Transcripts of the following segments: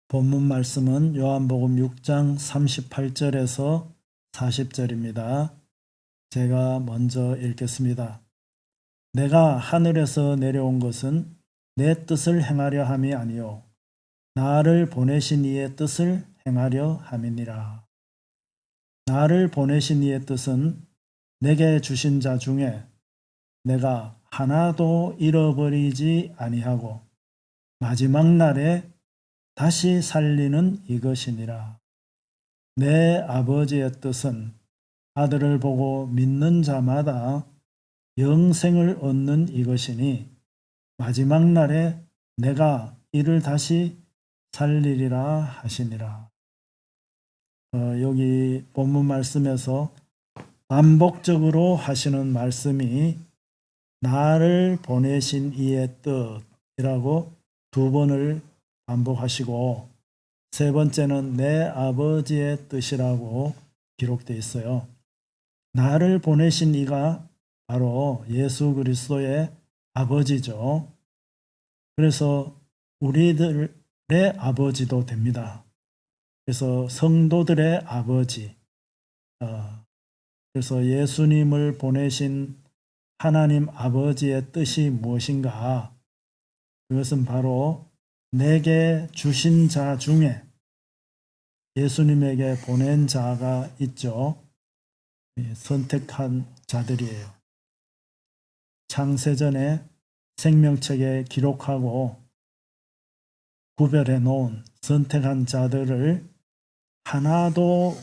본문 말씀은 요한복음 6장 38절에서 40절입니다. 제가 먼저 읽겠습니다. 내가 하늘에서 내려온 것은 내 뜻을 행하려 함이 아니요 나를 보내신 이의 뜻을 행하려 함이니라. 나를 보내신 이의 뜻은 내게 주신 자 중에 내가 하나도 잃어버리지 아니하고 마지막 날에 다시 살리는 이것이니라. 내 아버지의 뜻은 아들을 보고 믿는 자마다 영생을 얻는 이것이니 마지막 날에 내가 이를 다시 살리리라 하시니라. 여기 본문 말씀에서 반복적으로 하시는 말씀이 나를 보내신 이의 뜻이라고 두 번을 반복하시고 세 번째는 내 아버지의 뜻이라고 기록되어 있어요. 나를 보내신 이가 바로 예수 그리스도의 아버지죠. 그래서 우리들의 아버지도 됩니다. 그래서 성도들의 아버지. 그래서 예수님을 보내신 하나님 아버지의 뜻이 무엇인가? 그것은 바로 내게 주신 자 중에 예수님에게 보낸 자가 있죠. 선택한 자들이에요. 창세전에 생명책에 기록하고 구별해 놓은 선택한 자들을 하나도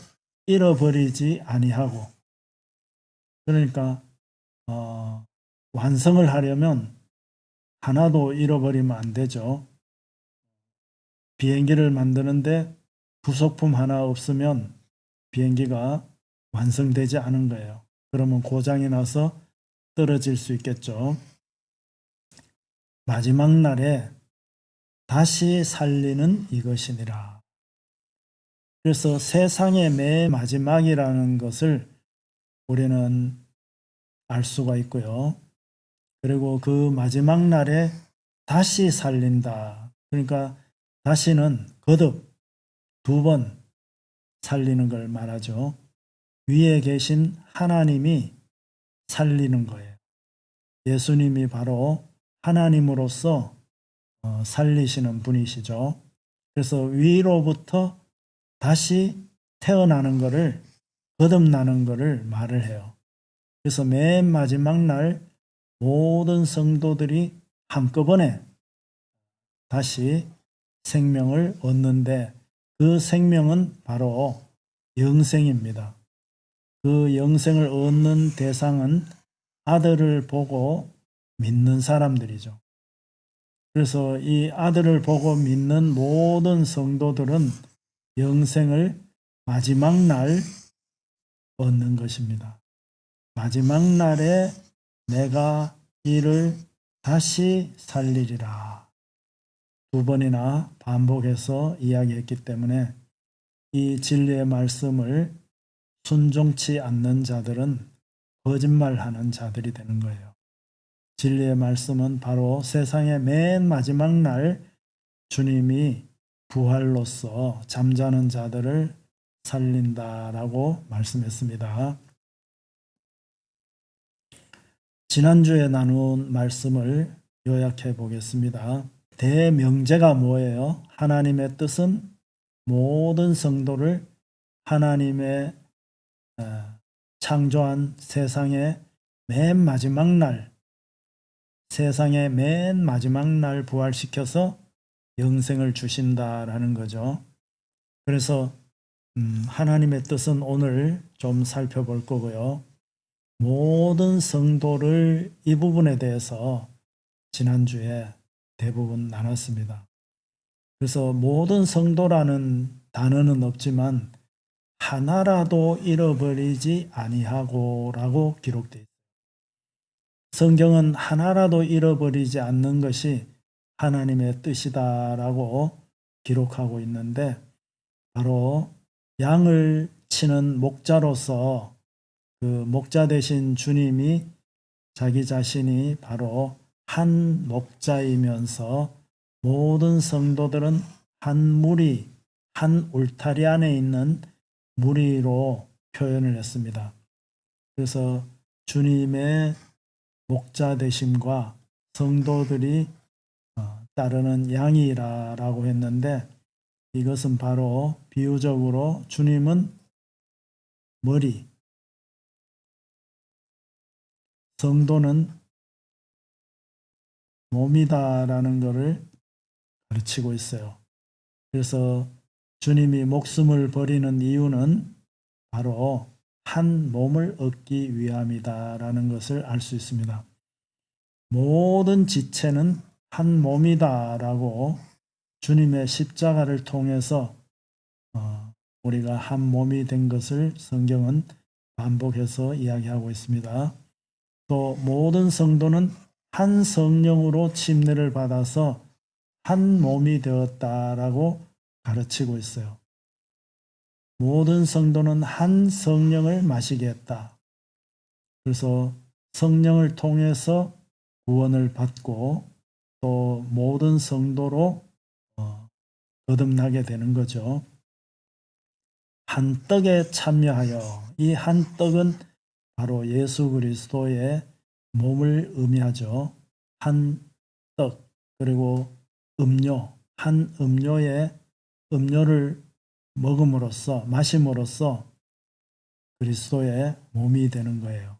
잃어버리지 아니하고, 그러니까 완성을 하려면 하나도 잃어버리면 안 되죠. 비행기를 만드는데 부속품 하나 없으면 비행기가 완성되지 않은 거예요. 그러면 고장이 나서 떨어질 수 있겠죠. 마지막 날에 다시 살리는 이것이니라. 그래서 세상의 맨 마지막이라는 것을 우리는 알 수가 있고요. 그리고 그 마지막 날에 다시 살린다. 그러니까 다시는 거듭 두 번 살리는 걸 말하죠. 위에 계신 하나님이 살리는 거예요. 예수님이 바로 하나님으로서 살리시는 분이시죠. 그래서 위로부터 다시 태어나는 것을, 거듭나는 것을 말을 해요. 그래서 맨 마지막 날 모든 성도들이 한꺼번에 다시 생명을 얻는데 그 생명은 바로 영생입니다. 그 영생을 얻는 대상은 아들을 보고 믿는 사람들이죠. 그래서 이 아들을 보고 믿는 모든 성도들은 영생을 마지막 날 얻는 것입니다. 마지막 날에 내가 이를 다시 살리리라. 두 번이나 반복해서 이야기했기 때문에 이 진리의 말씀을 순종치 않는 자들은 거짓말하는 자들이 되는 거예요. 진리의 말씀은 바로 세상의 맨 마지막 날 주님이 부활로서 잠자는 자들을 살린다라고 말씀했습니다. 지난주에 나눈 말씀을 요약해 보겠습니다. 대명제가 뭐예요? 하나님의 뜻은 모든 성도를 하나님의 창조한 세상의 맨 마지막 날, 세상의 맨 마지막 날 부활시켜서 영생을 주신다라는 거죠. 그래서 하나님의 뜻은 오늘 좀 살펴볼 거고요. 모든 성도를 이 부분에 대해서 지난주에 대부분 나눴습니다. 그래서 모든 성도라는 단어는 없지만 하나라도 잃어버리지 아니하고 라고 기록되어 있습니다. 성경은 하나라도 잃어버리지 않는 것이 하나님의 뜻이다라고 기록하고 있는데, 바로 양을 치는 목자로서 그 목자 되신 주님이 자기 자신이 바로 한 목자이면서 모든 성도들은 한 무리, 한 울타리 안에 있는 무리로 표현을 했습니다. 그래서 주님의 목자 되심과 성도들이 따르는 양이라고 했는데, 이것은 바로 비유적으로 주님은 머리, 성도는 몸이다라는 것을 가르치고 있어요. 그래서 주님이 목숨을 버리는 이유는 바로 한 몸을 얻기 위함이다라는 것을 알 수 있습니다. 모든 지체는 한 몸이다라고 주님의 십자가를 통해서 우리가 한 몸이 된 것을 성경은 반복해서 이야기하고 있습니다. 또 모든 성도는 한 성령으로 침례를 받아서 한 몸이 되었다라고 가르치고 있어요. 모든 성도는 한 성령을 마시게 했다. 그래서 성령을 통해서 구원을 받고 또 모든 성도로 거듭나게 되는 거죠. 한 떡에 참여하여, 이 한 떡은 바로 예수 그리스도의 몸을 의미하죠. 한 떡, 그리고 음료, 한 음료를 먹음으로써, 마심으로써 그리스도의 몸이 되는 거예요.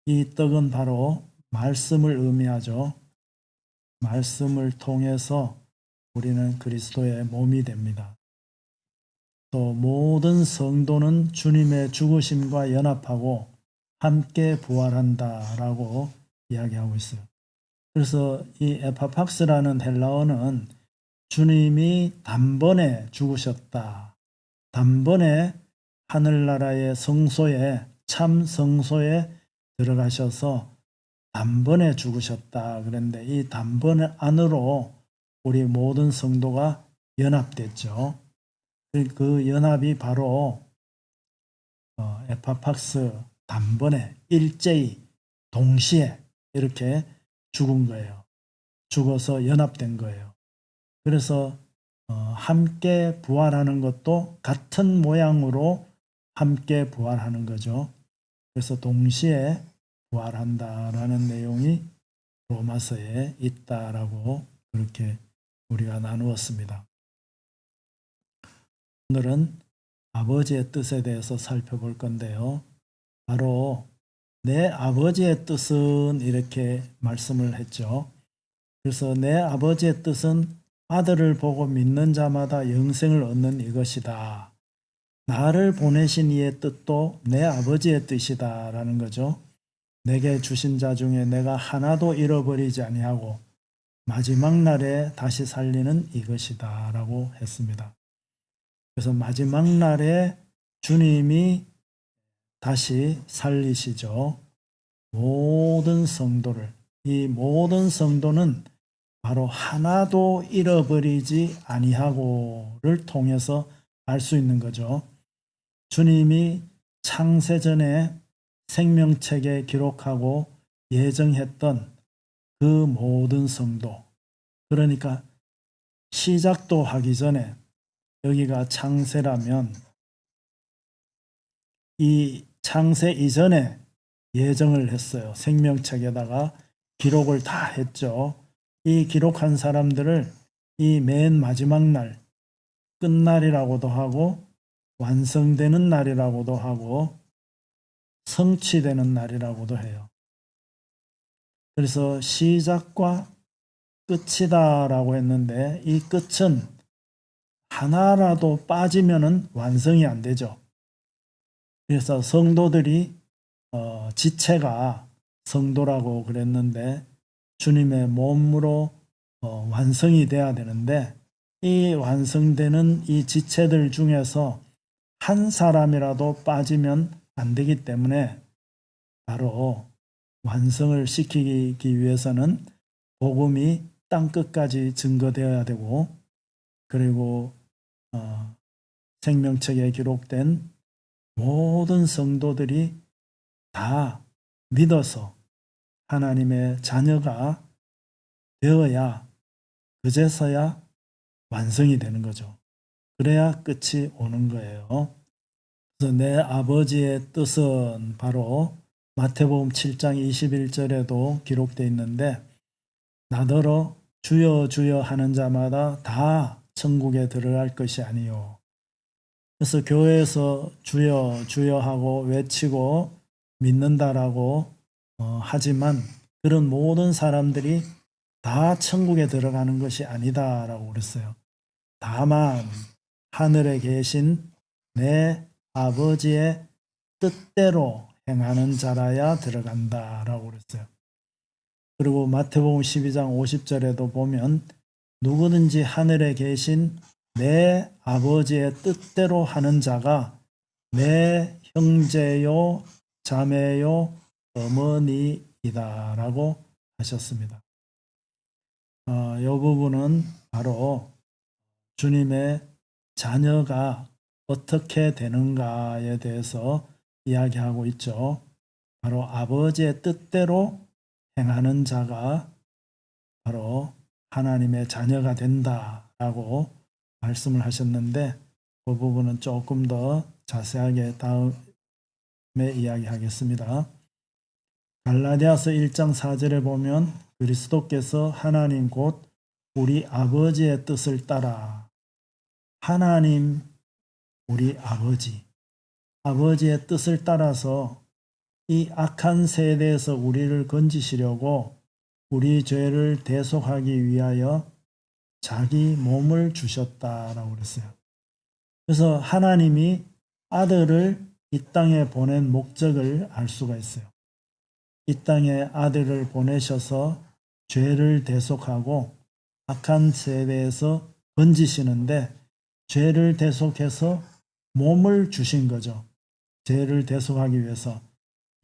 이 떡은 바로 말씀을 의미하죠. 말씀을 통해서 우리는 그리스도의 몸이 됩니다. 또 모든 성도는 주님의 죽으심과 연합하고 함께 부활한다라고 이야기하고 있어요. 그래서 이 에파팍스라는 헬라어는 주님이 단번에 죽으셨다, 단번에 하늘나라의 성소에, 참 성소에 들어가셔서 단번에 죽으셨다. 그런데 이 단번 안으로 우리 모든 성도가 연합됐죠. 그 연합이 바로 에파팍스, 단번에, 일제히, 동시에 이렇게 죽은 거예요. 죽어서 연합된 거예요. 그래서 함께 부활하는 것도 같은 모양으로 함께 부활하는 거죠. 그래서 동시에 부활한다라는 내용이 로마서에 있다라고 그렇게 우리가 나누었습니다. 오늘은 아버지의 뜻에 대해서 살펴볼 건데요. 바로 내 아버지의 뜻은 이렇게 말씀을 했죠. 그래서 내 아버지의 뜻은 아들을 보고 믿는 자마다 영생을 얻는 이것이다. 나를 보내신 이의 뜻도 내 아버지의 뜻이다 라는 거죠. 내게 주신 자 중에 내가 하나도 잃어버리지 아니하고 마지막 날에 다시 살리는 이것이다 라고 했습니다. 그래서 마지막 날에 주님이 다시 살리시죠. 모든 성도를, 이 모든 성도는 바로 하나도 잃어버리지 아니하고를 통해서 알 수 있는 거죠. 주님이 창세전에 생명책에 기록하고 예정했던 그 모든 성도, 그러니까 시작도 하기 전에, 여기가 창세라면 이 창세 이전에 예정을 했어요. 생명책에다가 기록을 다 했죠. 이 기록한 사람들을 이 맨 마지막 날, 끝날이라고도 하고 완성되는 날이라고도 하고 성취되는 날이라고도 해요. 그래서 시작과 끝이다라고 했는데, 이 끝은 하나라도 빠지면은 완성이 안 되죠. 그래서 성도들이 지체가 성도라고 그랬는데 주님의 몸으로 완성이 돼야 되는데, 이 완성되는 이 지체들 중에서 한 사람이라도 빠지면 안 되기 때문에 바로 완성을 시키기 위해서는 복음이 땅끝까지 증거되어야 되고, 그리고 생명책에 기록된 모든 성도들이 다 믿어서 하나님의 자녀가 되어야, 그제서야 완성이 되는 거죠. 그래야 끝이 오는 거예요. 그래서 내 아버지의 뜻은 바로 마태복음 7장 21절에도 기록되어 있는데 나더러 주여 주여 하는 자마다 다 천국에 들어갈 것이 아니요. 그래서 교회에서 주여 주여 하고 외치고 믿는다라고 하지만 그런 모든 사람들이 다 천국에 들어가는 것이 아니다라고 그랬어요. 다만 하늘에 계신 내 아버지의 뜻대로 행하는 자라야 들어간다라고 그랬어요. 그리고 마태복음 12장 50절에도 보면 누구든지 하늘에 계신 내 아버지의 뜻대로 하는 자가 내 형제요 자매요 어머니이다 라고 하셨습니다. 이 부분은 바로 주님의 자녀가 어떻게 되는가에 대해서 이야기하고 있죠. 바로 아버지의 뜻대로 행하는 자가 바로 하나님의 자녀가 된다라고 말씀을 하셨는데 그 부분은 조금 더 자세하게 다음에 이야기하겠습니다. 갈라디아서 1장 4절에 보면 그리스도께서 하나님 곧 우리 아버지의 뜻을 따라 하나님 우리 아버지의 뜻을 따라서 이 악한 세대에서 우리를 건지시려고 우리 죄를 대속하기 위하여 자기 몸을 주셨다라고 그랬어요. 그래서 하나님이 아들을 이 땅에 보낸 목적을 알 수가 있어요. 이 땅에 아들을 보내셔서 죄를 대속하고 악한 세대에서 건지시는데 죄를 대속해서 몸을 주신 거죠. 죄를 대속하기 위해서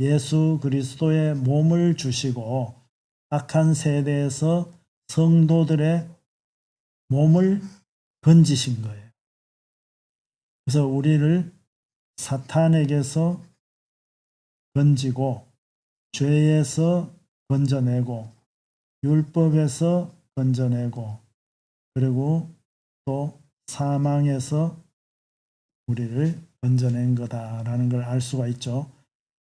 예수 그리스도의 몸을 주시고 악한 세대에서 성도들의 몸을 건지신 거예요. 그래서 우리를 사탄에게서 건지고 죄에서 건져내고 율법에서 건져내고 그리고 또 사망에서 우리를 건져낸 거다라는 걸 알 수가 있죠.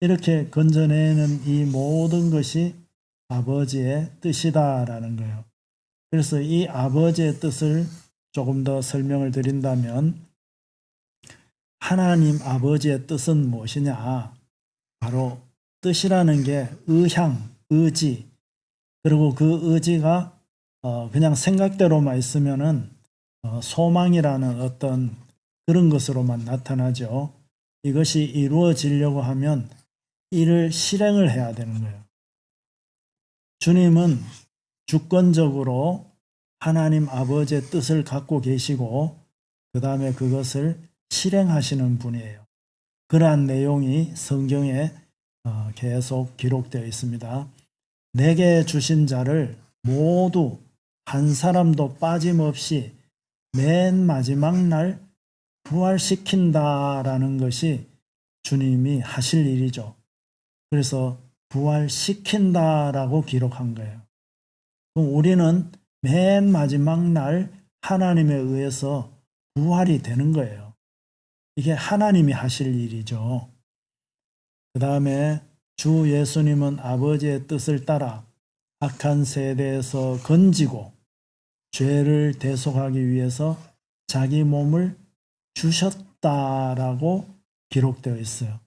이렇게 건져내는 이 모든 것이 아버지의 뜻이다라는 거예요. 그래서 이 아버지의 뜻을 조금 더 설명을 드린다면 하나님 아버지의 뜻은 무엇이냐? 바로 뜻이라는 게 의향, 의지 그리고 그 의지가 그냥 생각대로만 있으면은 소망이라는 어떤 그런 것으로만 나타나죠. 이것이 이루어지려고 하면 이를 실행을 해야 되는 거예요. 주님은 주권적으로 하나님 아버지의 뜻을 갖고 계시고 그 다음에 그것을 실행하시는 분이에요. 그러한 내용이 성경에 계속 기록되어 있습니다. 내게 주신 자를 모두 한 사람도 빠짐없이 맨 마지막 날 부활시킨다라는 것이 주님이 하실 일이죠. 그래서 부활시킨다라고 기록한 거예요. 그럼 우리는 맨 마지막 날 하나님에 의해서 부활이 되는 거예요. 이게 하나님이 하실 일이죠. 그 다음에 주 예수님은 아버지의 뜻을 따라 악한 세대에서 건지고 죄를 대속하기 위해서 자기 몸을 주셨다라고 기록되어 있어요.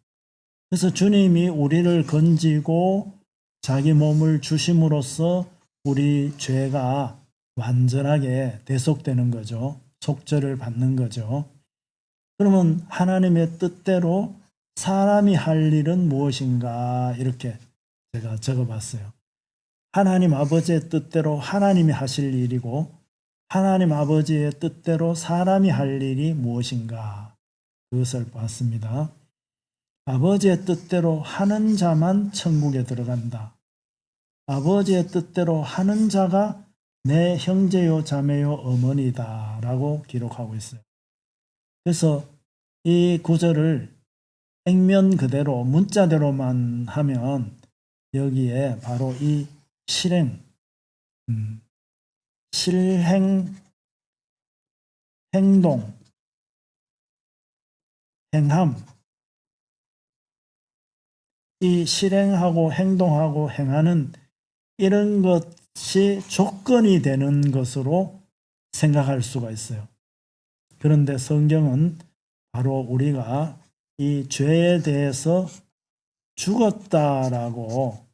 그래서 주님이 우리를 건지고 자기 몸을 주심으로써 우리 죄가 완전하게 대속되는 거죠. 속죄를 받는 거죠. 그러면 하나님의 뜻대로 사람이 할 일은 무엇인가 이렇게 제가 적어봤어요. 하나님 아버지의 뜻대로 하나님이 하실 일이고 하나님 아버지의 뜻대로 사람이 할 일이 무엇인가 그것을 봤습니다. 아버지의 뜻대로 하는 자만 천국에 들어간다. 아버지의 뜻대로 하는 자가 내 형제요 자매요 어머니다 라고 기록하고 있어요. 그래서 이 구절을 액면 그대로 문자대로만 하면 여기에 바로 이 실행 행동, 행함, 이 실행하고 행동하고 행하는 이런 것이 조건이 되는 것으로 생각할 수가 있어요. 그런데 성경은 바로 우리가 이 죄에 대해서 죽었다라고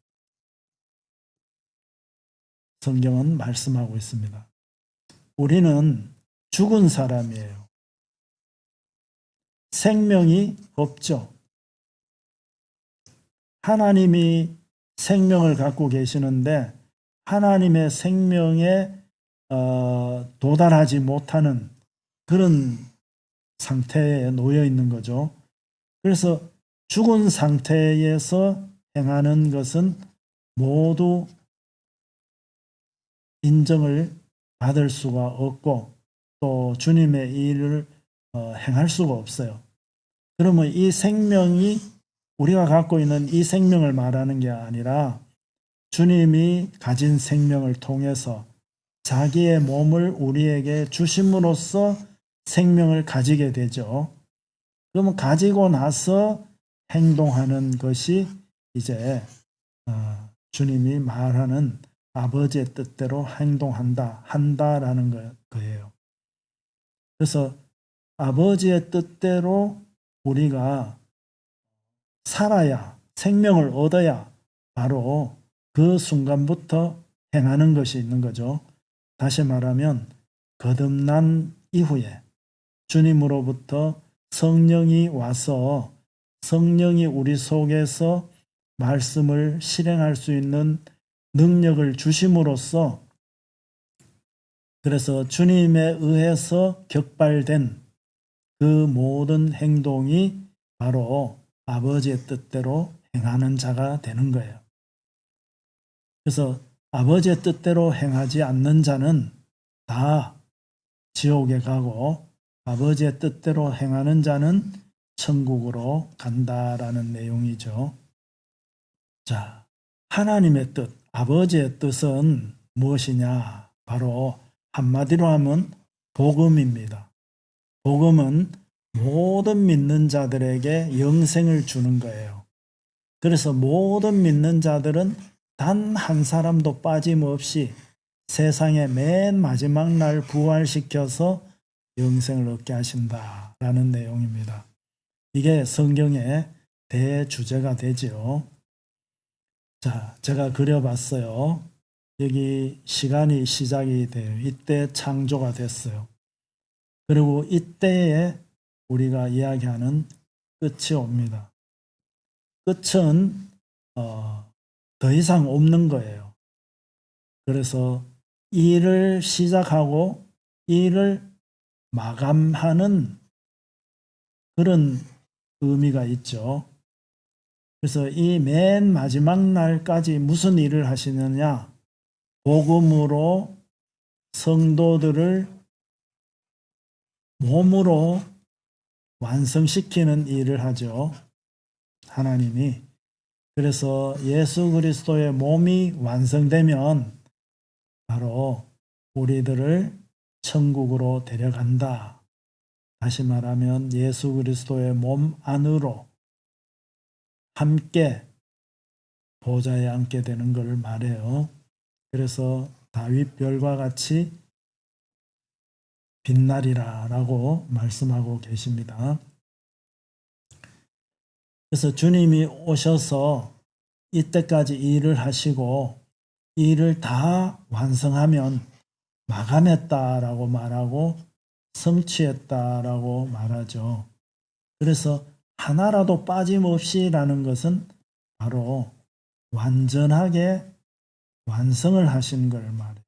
성경은 말씀하고 있습니다. 우리는 죽은 사람이에요. 생명이 없죠. 하나님이 생명을 갖고 계시는데 하나님의 생명에 도달하지 못하는 그런 상태에 놓여 있는 거죠. 그래서 죽은 상태에서 행하는 것은 모두 인정을 받을 수가 없고 또 주님의 일을 행할 수가 없어요. 그러면 이 생명이 우리가 갖고 있는 이 생명을 말하는 게 아니라 주님이 가진 생명을 통해서 자기의 몸을 우리에게 주심으로써 생명을 가지게 되죠. 그러면 가지고 나서 행동하는 것이 이제 주님이 말하는 아버지의 뜻대로 한다라는 거예요. 그래서 아버지의 뜻대로 우리가 살아야, 생명을 얻어야 바로 그 순간부터 행하는 것이 있는 거죠. 다시 말하면 거듭난 이후에 주님으로부터 성령이 와서 성령이 우리 속에서 말씀을 실행할 수 있는 능력을 주심으로써 그래서 주님에 의해서 격발된 그 모든 행동이 바로 아버지의 뜻대로 행하는 자가 되는 거예요. 그래서 아버지의 뜻대로 행하지 않는 자는 다 지옥에 가고 아버지의 뜻대로 행하는 자는 천국으로 간다라는 내용이죠. 자, 하나님의 뜻, 아버지의 뜻은 무엇이냐? 바로 한마디로 하면 복음입니다. 복음은 모든 믿는 자들에게 영생을 주는 거예요. 그래서 모든 믿는 자들은 단 한 사람도 빠짐없이 세상의 맨 마지막 날 부활시켜서 영생을 얻게 하신다라는 내용입니다. 이게 성경의 대주제가 되지요. 자, 제가 그려봤어요. 여기 시간이 시작이 돼요. 이때 창조가 됐어요. 그리고 이때에 우리가 이야기하는 끝이 옵니다. 끝은 더 이상 없는 거예요. 그래서 일을 시작하고 일을 마감하는 그런 의미가 있죠. 그래서 이 맨 마지막 날까지 무슨 일을 하시느냐? 복음으로 성도들을 몸으로 완성시키는 일을 하죠. 하나님이. 그래서 예수 그리스도의 몸이 완성되면 바로 우리들을 천국으로 데려간다. 다시 말하면 예수 그리스도의 몸 안으로 함께 보좌에 앉게 되는 걸 말해요. 그래서 다윗 별과 같이 빛나리라 라고 말씀하고 계십니다. 그래서 주님이 오셔서 이때까지 일을 하시고 일을 다 완성하면 마감했다라고 말하고 성취했다라고 말하죠. 그래서 하나라도 빠짐없이라는 것은 바로 완전하게 완성을 하신 걸 말해요.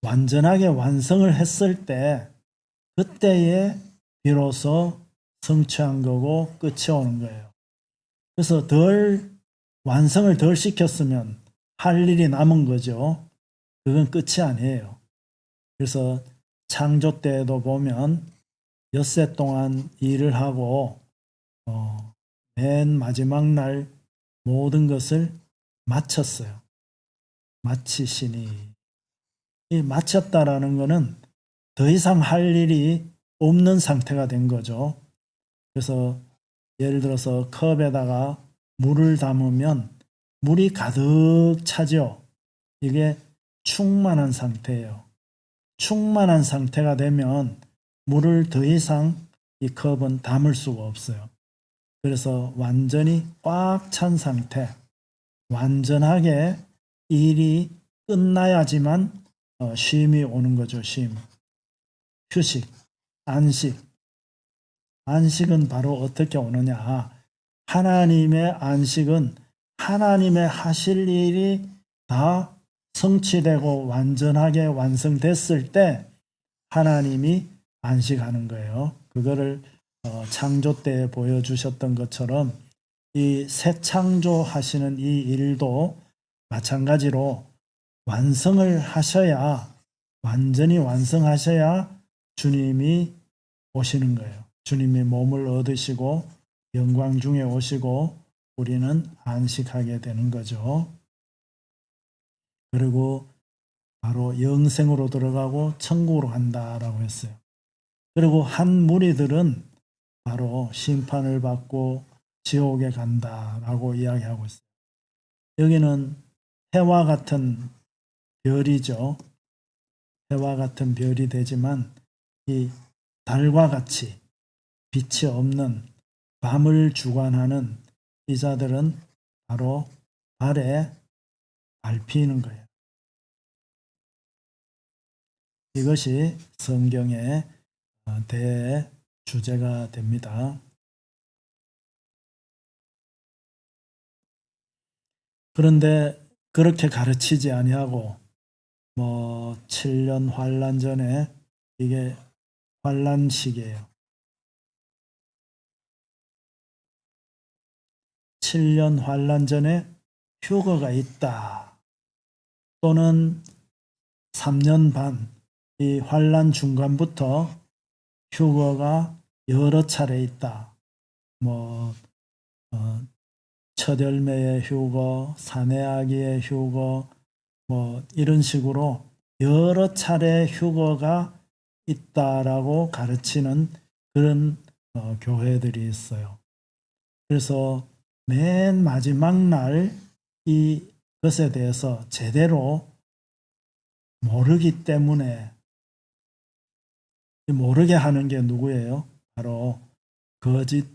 완전하게 완성을 했을 때 그때에 비로소 성취한 거고 끝이 오는 거예요. 그래서 완성을 덜 시켰으면 할 일이 남은 거죠. 그건 끝이 아니에요. 그래서 창조 때에도 보면 엿새 동안 일을 하고 맨 마지막 날 모든 것을 마쳤어요. 마치시니. 이 마쳤다라는 것은 더 이상 할 일이 없는 상태가 된 거죠. 그래서 예를 들어서 컵에다가 물을 담으면 물이 가득 차죠. 이게 충만한 상태예요. 충만한 상태가 되면 물을 더 이상 이 컵은 담을 수가 없어요. 그래서 완전히 꽉 찬 상태, 완전하게 일이 끝나야지만 쉼이 오는 거죠. 쉼, 휴식, 안식. 안식은 바로 어떻게 오느냐. 하나님의 안식은 하나님의 하실 일이 다 성취되고 완전하게 완성됐을 때 하나님이 안식하는 거예요. 그거를 창조 때 보여주셨던 것처럼 이 새 창조하시는 이 일도 마찬가지로 완성을 하셔야, 완전히 완성하셔야 주님이 오시는 거예요. 주님이 몸을 얻으시고 영광 중에 오시고 우리는 안식하게 되는 거죠. 그리고 바로 영생으로 들어가고 천국으로 간다라고 했어요. 그리고 한 무리들은 바로 심판을 받고 지옥에 간다라고 이야기하고 있어요. 여기는 해와 같은 별이죠. 해와 같은 별이 되지만 이 달과 같이 빛이 없는 밤을 주관하는 이 자들은 바로 발에 밟히는 거예요. 이것이 성경의 대주제가 됩니다. 그런데 그렇게 가르치지 아니하고 7년 환란 전에 이게 환란식이에요. 7년 환란 전에 휴거가 있다. 또는 3년 반, 이 환란 중간부터 휴거가 여러 차례 있다. 첫 열매의 휴거, 사내 아기의 휴거, 이런 식으로 여러 차례 휴거가 있다라고 가르치는 그런 교회들이 있어요. 그래서 맨 마지막 날 이것에 대해서 제대로 모르기 때문에, 모르게 하는 게 누구예요? 바로 거짓의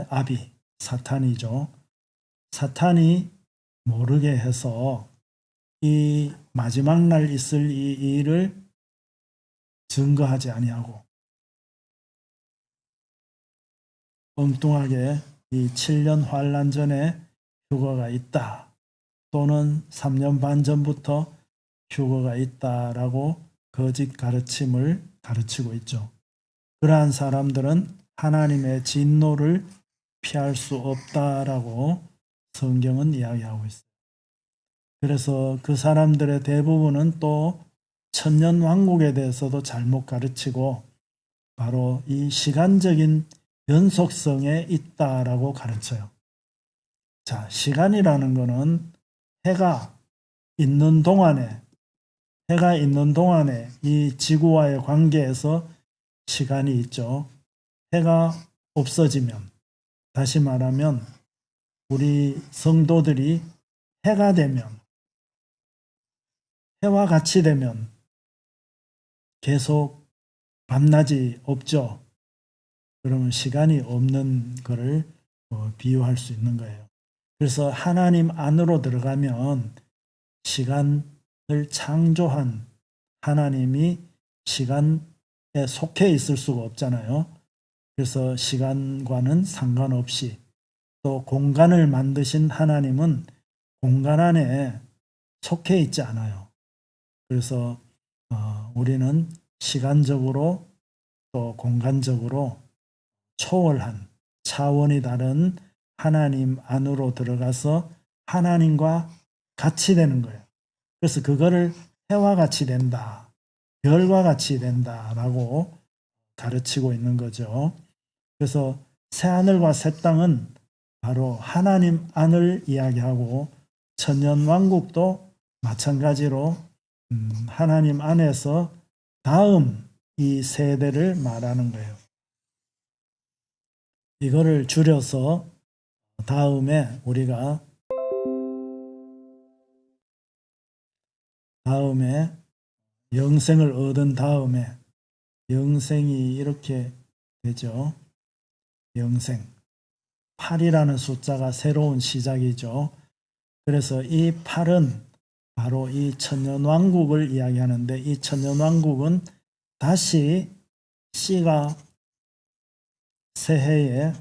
아비 사탄이죠. 사탄이 모르게 해서 이 마지막 날 있을 이 일을 증거하지 아니하고 엉뚱하게 이 7년 환란 전에 휴거가 있다, 또는 3년 반 전부터 휴거가 있다라고 거짓 가르침을 가르치고 있죠. 그러한 사람들은 하나님의 진노를 피할 수 없다라고 성경은 이야기하고 있어요. 그래서 그 사람들의 대부분은 또 천년왕국에 대해서도 잘못 가르치고 바로 이 시간적인 연속성에 있다라고 가르쳐요. 자, 시간이라는 것은 해가 있는 동안에 이 지구와의 관계에서 시간이 있죠. 해가 없어지면, 다시 말하면 우리 성도들이 해가 되면, 해와 같이 되면 계속 밤낮이 없죠. 그러면 시간이 없는 것을 비유할 수 있는 거예요. 그래서 하나님 안으로 들어가면 시간을 창조한 하나님이 시간에 속해 있을 수가 없잖아요. 그래서 시간과는 상관없이, 또 공간을 만드신 하나님은 공간 안에 속해 있지 않아요. 그래서 우리는 시간적으로 또 공간적으로 초월한 차원이 다른 하나님 안으로 들어가서 하나님과 같이 되는 거예요. 그래서 그거를 해와 같이 된다, 별과 같이 된다라고 가르치고 있는 거죠. 그래서 새하늘과 새 땅은 바로 하나님 안을 이야기하고 천년왕국도 마찬가지로 하나님 안에서 다음 이 세대를 말하는 거예요. 이거를 줄여서 다음에 우리가 영생을 얻은 다음에 영생이 이렇게 되죠. 영생. 8이라는 숫자가 새로운 시작이죠. 그래서 이 8은 바로 이 천년왕국을 이야기하는데, 이 천년왕국은 다시 씨가 새해에,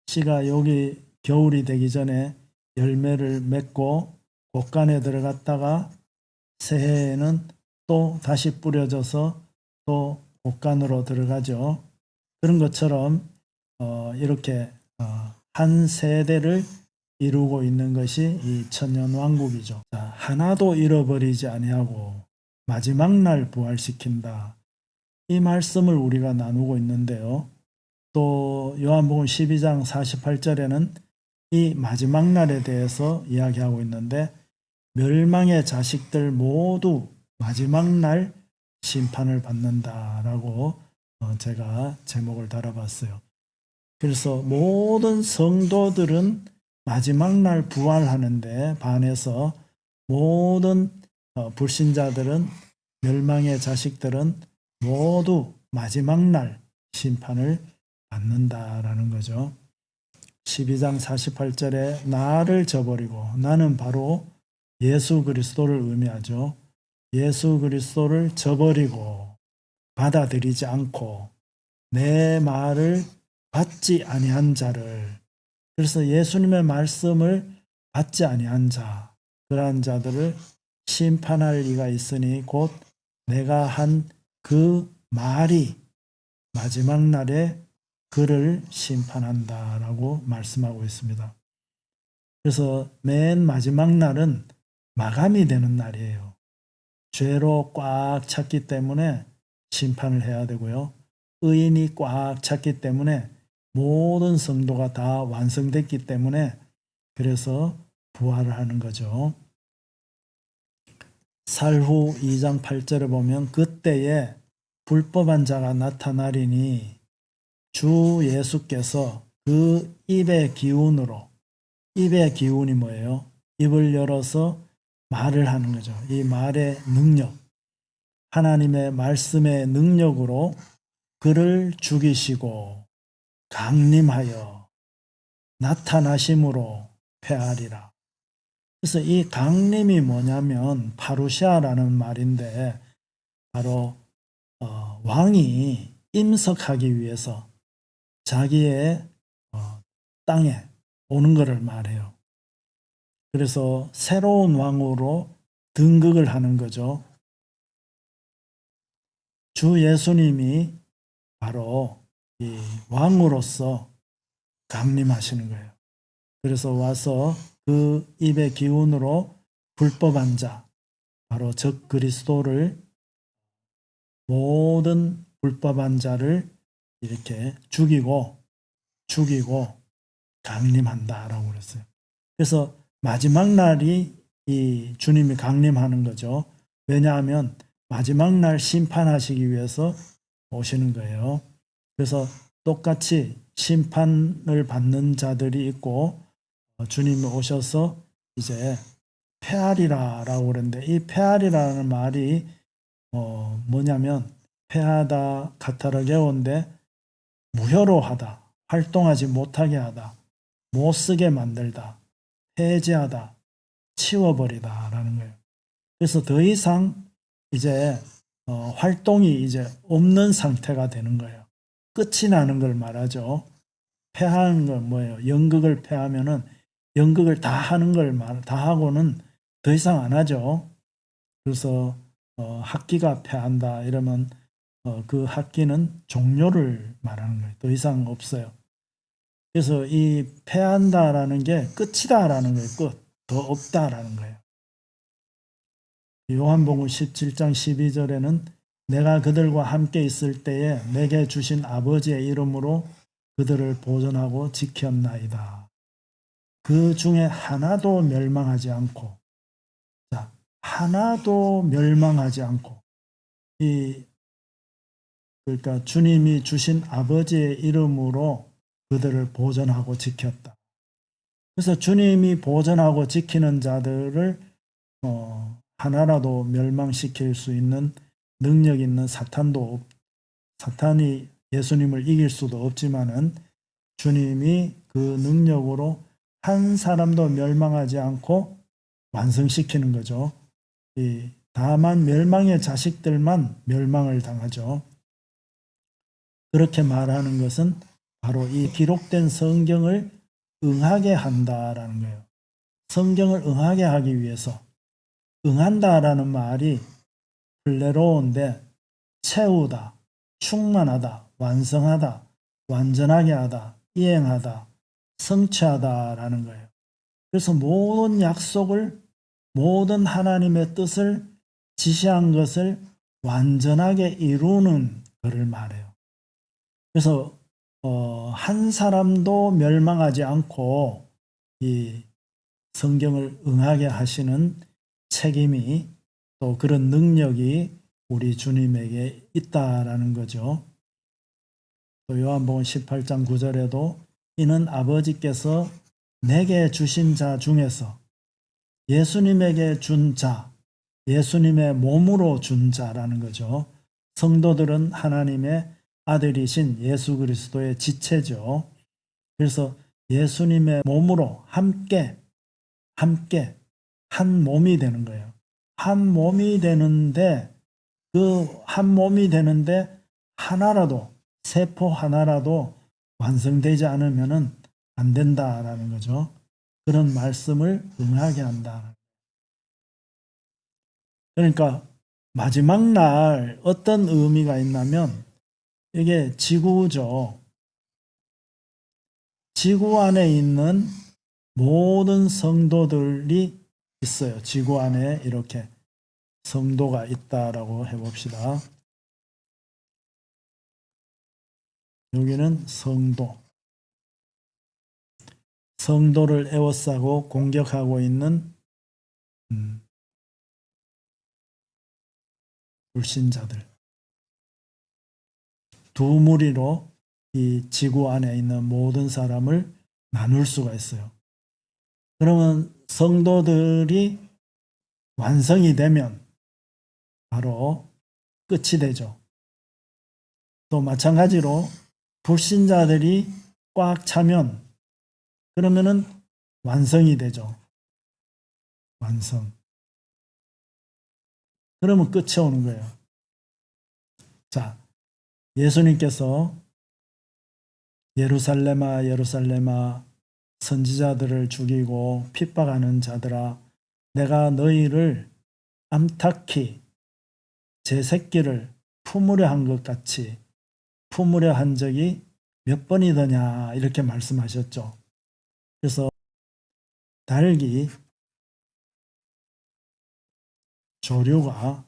씨가 여기 겨울이 되기 전에 열매를 맺고 곡간에 들어갔다가 새해에는 또 다시 뿌려져서 또 곡간으로 들어가죠. 그런 것처럼 이렇게 한 세대를 이루고 있는 것이 이 천년왕국이죠. 하나도 잃어버리지 아니하고 마지막 날 부활시킨다. 이 말씀을 우리가 나누고 있는데요. 또 요한복음 12장 48절에는 이 마지막 날에 대해서 이야기하고 있는데, 멸망의 자식들 모두 마지막 날 심판을 받는다라고 제가 제목을 달아봤어요. 그래서 모든 성도들은 마지막 날 부활하는데 반해서 모든 불신자들은, 멸망의 자식들은 모두 마지막 날 심판을 받는다라는 거죠. 12장 48절에 나를 저버리고, 나는 바로 예수 그리스도를 의미하죠. 예수 그리스도를 저버리고 받아들이지 않고 내 말을 받지 아니한 자를, 그래서 예수님의 말씀을 받지 아니한 자, 그러한 자들을 심판할 이가 있으니 곧 내가 한 그 말이 마지막 날에 그를 심판한다라고 말씀하고 있습니다. 그래서 맨 마지막 날은 마감이 되는 날이에요. 죄로 꽉 찼기 때문에 심판을 해야 되고요. 의인이 꽉 찼기 때문에 모든 성도가 다 완성됐기 때문에 그래서 부활을 하는 거죠. 살후 2장 8절에 보면 그때에 불법한 자가 나타나리니 주 예수께서 그 입의 기운으로, 입의 기운이 뭐예요? 입을 열어서 말을 하는 거죠. 이 말의 능력, 하나님의 말씀의 능력으로 그를 죽이시고 강림하여 나타나심으로 패하리라. 그래서 이 강림이 뭐냐면 파루시아라는 말인데, 바로 왕이 임석하기 위해서 자기의 땅에 오는 것을 말해요. 그래서 새로운 왕으로 등극을 하는 거죠. 주 예수님이 바로 이 왕으로서 강림하시는 거예요. 그래서 와서 그 입의 기운으로 불법한 자, 바로 적 그리스도를, 모든 불법한 자를 이렇게 죽이고 강림한다라고 그랬어요. 그래서 마지막 날이 이 주님이 강림하는 거죠. 왜냐하면 마지막 날 심판하시기 위해서 오시는 거예요. 그래서 똑같이 심판을 받는 자들이 있고, 주님이 오셔서 이제 패하리라라고 그랬는데, 이 패하리라는 말이 뭐냐면 패하다 카타르게오인데, 무효로 하다, 활동하지 못하게 하다, 못 쓰게 만들다, 폐지하다, 치워버리다라는 거예요. 그래서 더 이상 이제 활동이 이제 없는 상태가 되는 거예요. 끝이 나는 걸 말하죠. 패하는 건 뭐예요? 연극을 패하면은 연극을 다 하는 걸 다 하고는 더 이상 안 하죠. 그래서 학기가 패한다 이러면 그 학기는 종료를 말하는 거예요. 더 이상 없어요. 그래서 이 패한다라는 게 끝이다라는 거예요. 끝. 더 없다라는 거예요. 요한복음 17장 12절에는 내가 그들과 함께 있을 때에 내게 주신 아버지의 이름으로 그들을 보존하고 지켰나이다. 그 중에 하나도 멸망하지 않고, 자, 하나도 멸망하지 않고 그러니까 주님이 주신 아버지의 이름으로 그들을 보존하고 지켰다. 그래서 주님이 보존하고 지키는 자들을 하나라도 멸망시킬 수 있는 능력 있는 사탄이 예수님을 이길 수도 없지만은 주님이 그 능력으로 한 사람도 멸망하지 않고 완성시키는 거죠. 다만 멸망의 자식들만 멸망을 당하죠. 그렇게 말하는 것은 바로 이 기록된 성경을 응하게 한다라는 거예요. 성경을 응하게 하기 위해서 응한다라는 말이 플레로인데 채우다, 충만하다, 완성하다, 완전하게 하다, 이행하다, 성취하다라는 거예요. 그래서 모든 약속을 모든 하나님의 뜻을 지시한 것을 완전하게 이루는 것을 말해요. 그래서 한 사람도 멸망하지 않고 이 성경을 응하게 하시는 책임이 또 그런 능력이 우리 주님에게 있다라는 거죠. 또 요한복음 18장 9절에도 이는 아버지께서 내게 주신 자 중에서 예수님에게 준 자, 예수님의 몸으로 준 자라는 거죠. 성도들은 하나님의 아들이신 예수 그리스도의 지체죠. 그래서 예수님의 몸으로 함께 한 몸이 되는 거예요. 한 몸이 되는데 그 한 몸이 되는데 하나라도 세포 하나라도 완성되지 않으면은 안 된다라는 거죠. 그런 말씀을 응하게 한다. 그러니까 마지막 날 어떤 의미가 있냐면 이게 지구죠. 지구 안에 있는 모든 성도들이 있어요. 지구 안에 이렇게 성도가 있다라고 해봅시다. 여기는 성도. 성도를 에워싸고 공격하고 있는 불신자들. 두 무리로 이 지구 안에 있는 모든 사람을 나눌 수가 있어요. 그러면 성도들이 완성이 되면 바로 끝이 되죠. 또 마찬가지로 불신자들이 꽉 차면 그러면은 완성이 되죠. 완성. 그러면 끝이 오는 거예요. 자, 예수님께서 예루살렘아 예루살렘아 선지자들을 죽이고 핍박하는 자들아 내가 너희를 암탉히 제 새끼를 품으려 한 것 같이 품으려 한 적이 몇 번이더냐 이렇게 말씀하셨죠. 그래서 닭이 조류가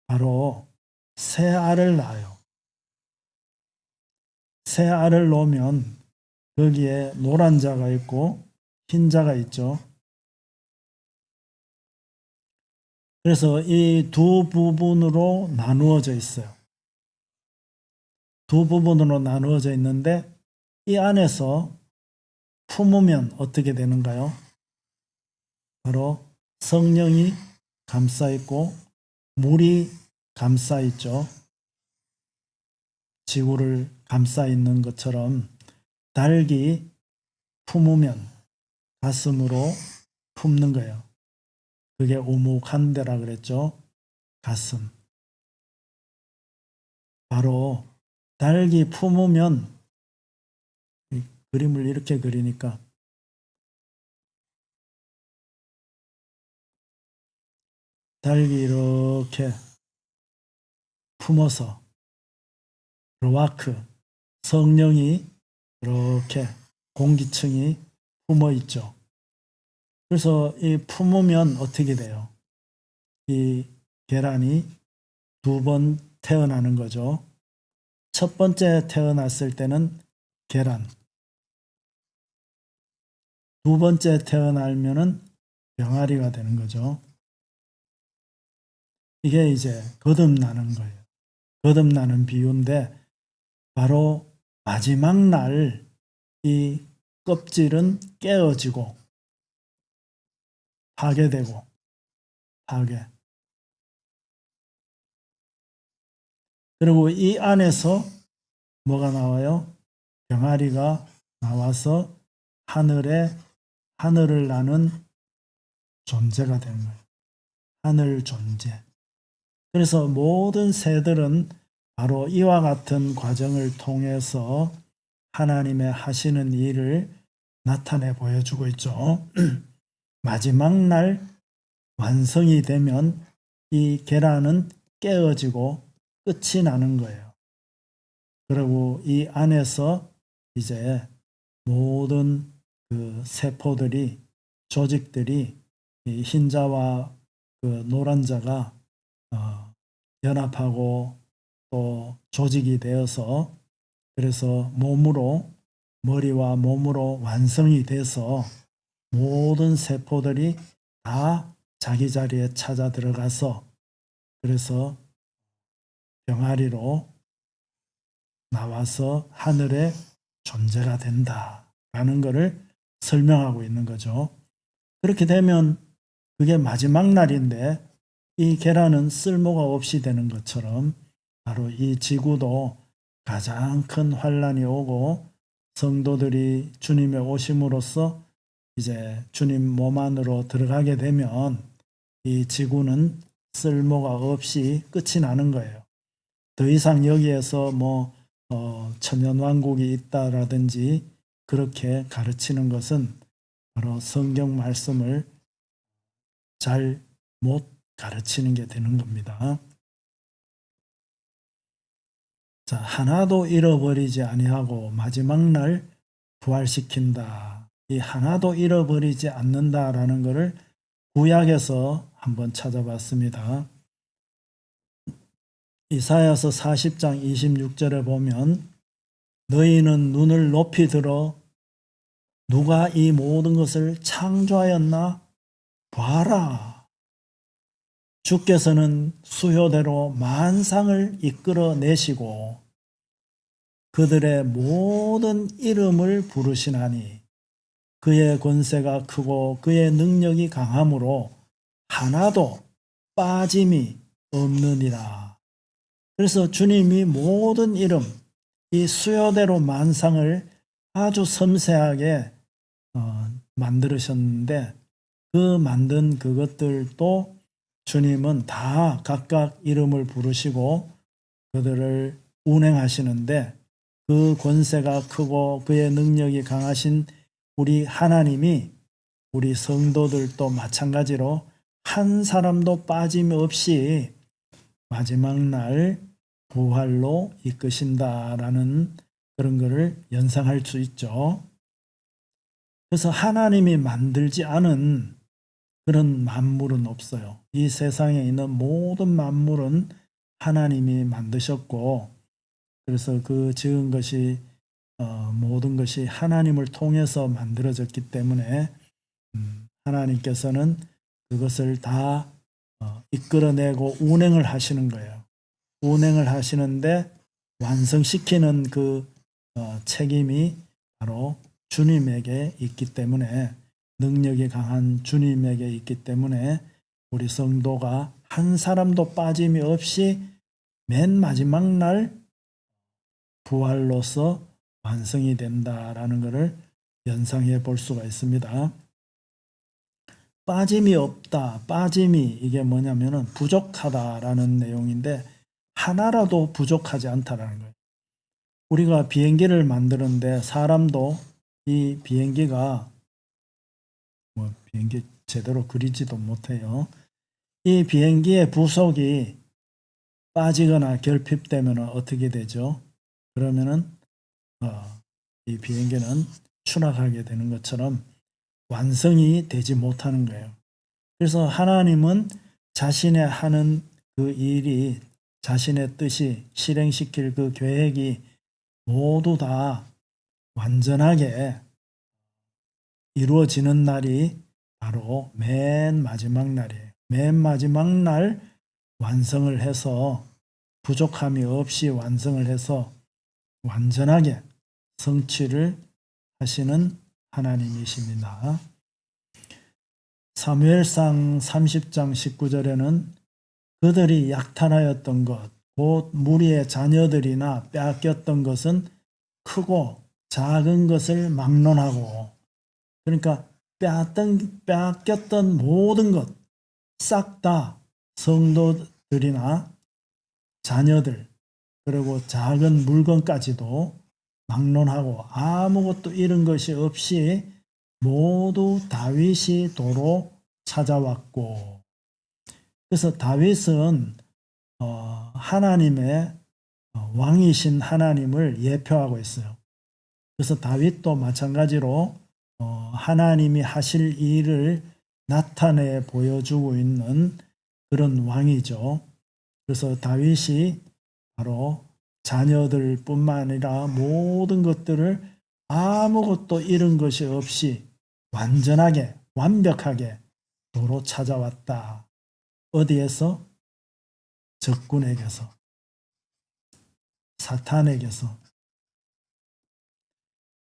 바로 새 알을 낳아요. 새 알을 놓으면 거기에 노란 자가 있고 흰 자가 있죠. 그래서 이 두 부분으로 나누어져 있어요. 두 부분으로 나누어져 있는데 이 안에서 품으면 어떻게 되는가요? 바로 성령이 감싸 있고 물이 감싸 있죠. 지구를 감싸 있는 것처럼 닭이 품으면 가슴으로 품는 거예요. 그게 오목한데라 그랬죠. 가슴. 바로 닭이 품으면 그림을 이렇게 그리니까 닭이 이렇게 품어서 로아크 성령이 이렇게 공기층이 품어 있죠. 그래서 이 품으면 어떻게 돼요? 이 계란이 두 번 태어나는 거죠. 첫 번째 태어났을 때는 계란. 두 번째 태어나면은 병아리가 되는 거죠. 이게 이제 거듭나는 거예요. 거듭나는 비유인데 바로 마지막 날 이 껍질은 깨어지고 파괴되고 파괴. 그리고 이 안에서 뭐가 나와요? 병아리가 나와서 하늘을 나는 존재가 되는 거예요. 하늘 존재. 그래서 모든 새들은 바로 이와 같은 과정을 통해서 하나님의 하시는 일을 나타내 보여주고 있죠. 마지막 날 완성이 되면 이 계란은 깨어지고 끝이 나는 거예요. 그리고 이 안에서 이제 모든 그 세포들이, 조직들이 이 흰자와 그 노란자가 연합하고 또 조직이 되어서 그래서 머리와 몸으로 완성이 돼서 모든 세포들이 다 자기 자리에 찾아 들어가서 그래서 병아리로 나와서 하늘의 존재가 된다라는 것을 설명하고 있는 거죠. 그렇게 되면 그게 마지막 날인데 이 계란은 쓸모가 없이 되는 것처럼 바로 이 지구도 가장 큰 환란이 오고 성도들이 주님의 오심으로써 이제 주님 몸 안으로 들어가게 되면 이 지구는 쓸모가 없이 끝이 나는 거예요. 더 이상 여기에서 천년왕국이 있다라든지 그렇게 가르치는 것은 바로 성경 말씀을 잘 못 가르치는 게 되는 겁니다. 자, 하나도 잃어버리지 아니하고 마지막 날 부활시킨다. 이 하나도 잃어버리지 않는다라는 것을 구약에서 한번 찾아봤습니다. 이사야서 40장 26절에 보면 너희는 눈을 높이 들어 누가 이 모든 것을 창조하였나? 봐라. 주께서는 수효대로 만상을 이끌어내시고 그들의 모든 이름을 부르시나니 그의 권세가 크고 그의 능력이 강함으로 하나도 빠짐이 없느니라. 그래서 주님이 모든 이름, 이 수효대로 만상을 아주 섬세하게 만들으셨는데 그 만든 그것들도 주님은 다 각각 이름을 부르시고 그들을 운행하시는데 그 권세가 크고 그의 능력이 강하신 우리 하나님이 우리 성도들도 마찬가지로 한 사람도 빠짐없이 마지막 날 부활로 이끄신다라는 그런 것을 연상할 수 있죠. 그래서 하나님이 만들지 않은 그런 만물은 없어요. 이 세상에 있는 모든 만물은 하나님이 만드셨고 그래서 그 지은 것이 모든 것이 하나님을 통해서 만들어졌기 때문에 하나님께서는 그것을 다 이끌어내고 운행을 하시는 거예요. 운행을 하시는데 완성시키는 그 책임이 바로 주님에게 있기 때문에 능력이 강한 주님에게 있기 때문에 우리 성도가 한 사람도 빠짐이 없이 맨 마지막 날 부활로서 완성이 된다라는 것을 연상해 볼 수가 있습니다. 빠짐이 없다. 빠짐이 이게 뭐냐면은 부족하다라는 내용인데 하나라도 부족하지 않다라는 거예요. 우리가 비행기를 만드는데 사람도 이 비행기가 비행기 제대로 그리지도 못해요. 이 비행기의 부속이 빠지거나 결핍되면 어떻게 되죠? 그러면은 이 비행기는 추락하게 되는 것처럼 완성이 되지 못하는 거예요. 그래서 하나님은 자신의 하는 그 일이 자신의 뜻이 실행시킬 그 계획이 모두 다 완전하게 이루어지는 날이 바로 맨 마지막 날이에요. 맨 마지막 날 완성을 해서 부족함이 없이 완성을 해서 완전하게 성취를 하시는 하나님이십니다. 사무엘상 30장 19절에는 그들이 약탈하였던 것, 곧 무리의 자녀들이나 빼앗겼던 것은 크고 작은 것을 막론하고, 그러니까 빼앗겼던 모든 것 싹 다 성도들이나 자녀들, 그리고 작은 물건까지도 막론하고 아무것도 잃은 것이 없이 모두 다윗이 도로 찾아왔고, 그래서 다윗은 하나님의 왕이신 하나님을 예표하고 있어요. 그래서 다윗도 마찬가지로 하나님이 하실 일을 나타내 보여주고 있는 그런 왕이죠. 그래서 다윗이 바로 자녀들뿐만 아니라 모든 것들을 아무것도 잃은 것이 없이 완전하게 완벽하게 도로 찾아왔다. 어디에서? 적군에게서, 사탄에게서.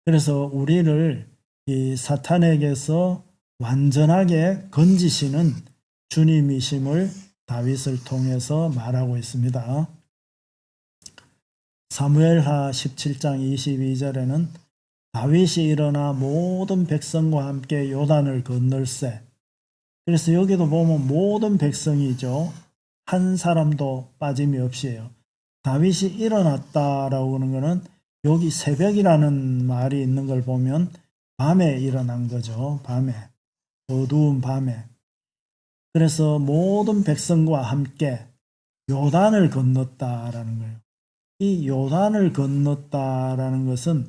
그래서 우리를 이 사탄에게서 완전하게 건지시는 주님이심을 다윗을 통해서 말하고 있습니다. 사무엘하 17장 22절에는 다윗이 일어나 모든 백성과 함께 요단을 건널세. 그래서 여기도 보면 모든 백성이죠. 한 사람도 빠짐이 없이요. 다윗이 일어났다라고 하는 것은 여기 새벽이라는 말이 있는 걸 보면 밤에 일어난 거죠. 밤에. 어두운 밤에. 그래서 모든 백성과 함께 요단을 건넜다라는 거예요. 이 요단을 건넜다라는 것은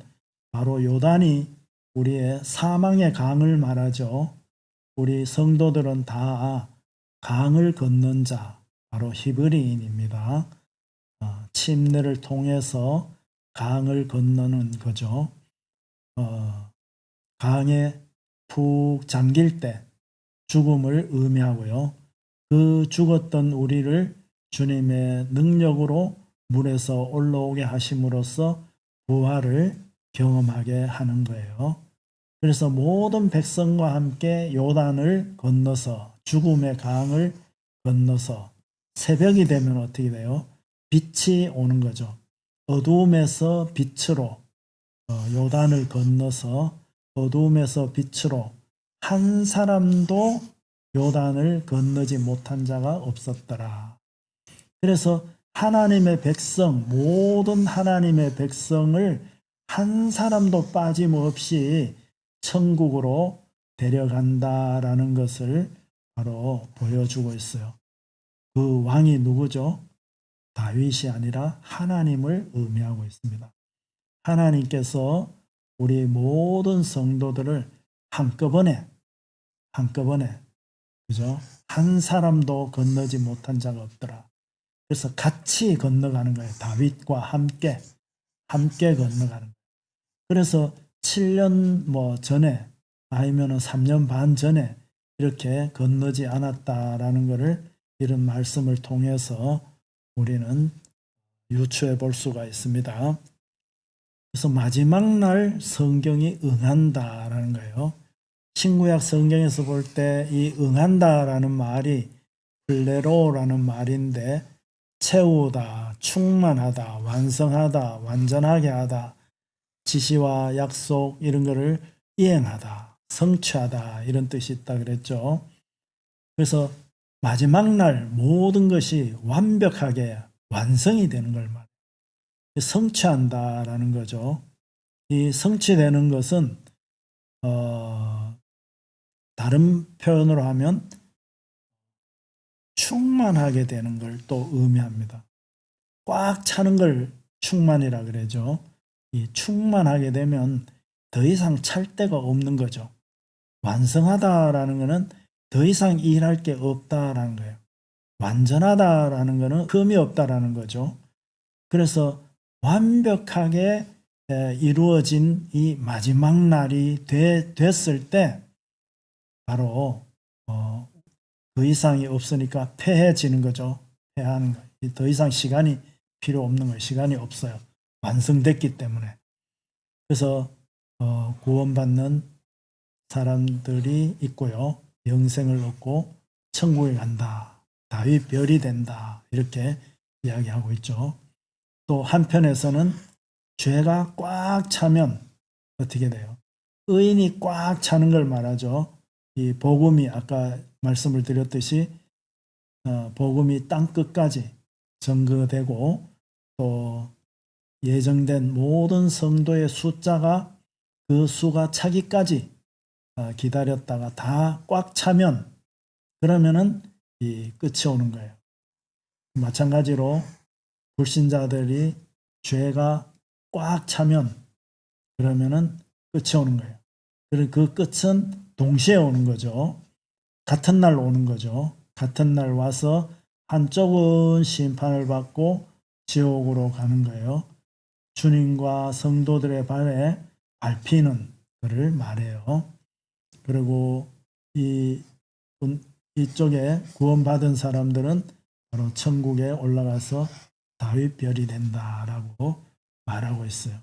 바로 요단이 우리의 사망의 강을 말하죠. 우리 성도들은 다 강을 건넌 자, 바로 히브리인입니다. 침례를 통해서 강을 건너는 거죠. 강에 푹 잠길 때 죽음을 의미하고요. 그 죽었던 우리를 주님의 능력으로 물에서 올라오게 하심으로써 부활을 경험하게 하는 거예요. 그래서 모든 백성과 함께 요단을 건너서 죽음의 강을 건너서 새벽이 되면 어떻게 돼요? 빛이 오는 거죠. 어두움에서 빛으로 요단을 건너서 어두움에서 빛으로 한 사람도 요단을 건너지 못한 자가 없었더라. 그래서 하나님의 백성, 모든 하나님의 백성을 한 사람도 빠짐없이 천국으로 데려간다라는 것을 바로 보여주고 있어요. 그 왕이 누구죠? 다윗이 아니라 하나님을 의미하고 있습니다. 하나님께서 우리 모든 성도들을 한꺼번에 그죠? 한 사람도 건너지 못한 자가 없더라. 그래서 같이 건너가는 거예요. 다윗과 함께 건너가는 거예요. 그래서 7년 전에 아니면 3년 반 전에 이렇게 건너지 않았다라는 것을 이런 말씀을 통해서 우리는 유추해 볼 수가 있습니다. 그래서 마지막 날 성경이 응한다라는 거예요. 신구약 성경에서 볼 때 이 응한다라는 말이 플레로라는 말인데 채우다, 충만하다, 완성하다, 완전하게 하다, 지시와 약속 이런 거를 이행하다, 성취하다 이런 뜻이 있다 그랬죠. 그래서 마지막 날 모든 것이 완벽하게 완성이 되는 걸 말해요. 성취한다라는 거죠. 이 성취되는 것은 다른 표현으로 하면 충만하게 되는 걸 또 의미합니다. 꽉 차는 걸 충만이라 그러죠. 이 충만하게 되면 더 이상 찰 데가 없는 거죠. 완성하다라는 것은 더 이상 일할 게 없다라는 거예요. 완전하다라는 것은 흠이 없다라는 거죠. 그래서 완벽하게 이루어진 이 마지막 날이 됐을 때 바로 그 이상이 없으니까 패해지는 거죠. 패하는 거. 더 이상 시간이 필요 없는 거예요. 시간이 없어요. 완성됐기 때문에. 그래서 구원받는 사람들이 있고요. 영생을 얻고 천국에 간다. 다윗 별이 된다. 이렇게 이야기하고 있죠. 또 한편에서는 죄가 꽉 차면 어떻게 돼요? 의인이 꽉 차는 걸 말하죠. 이 복음이 아까 말씀을 드렸듯이 복음이 땅 끝까지 전거되고 또 예정된 모든 성도의 숫자가 그 수가 차기까지 기다렸다가 다 꽉 차면 그러면은 이 끝이 오는 거예요. 마찬가지로 불신자들이 죄가 꽉 차면 그러면은 끝이 오는 거예요. 그리고 그 끝은 동시에 오는 거죠. 같은 날 오는 거죠. 같은 날 와서 한쪽은 심판을 받고 지옥으로 가는 거예요. 주님과 성도들의 발에 밟히는 것을 말해요. 그리고 이쪽에 구원받은 사람들은 바로 천국에 올라가서 다윗 별이 된다라고 말하고 있어요.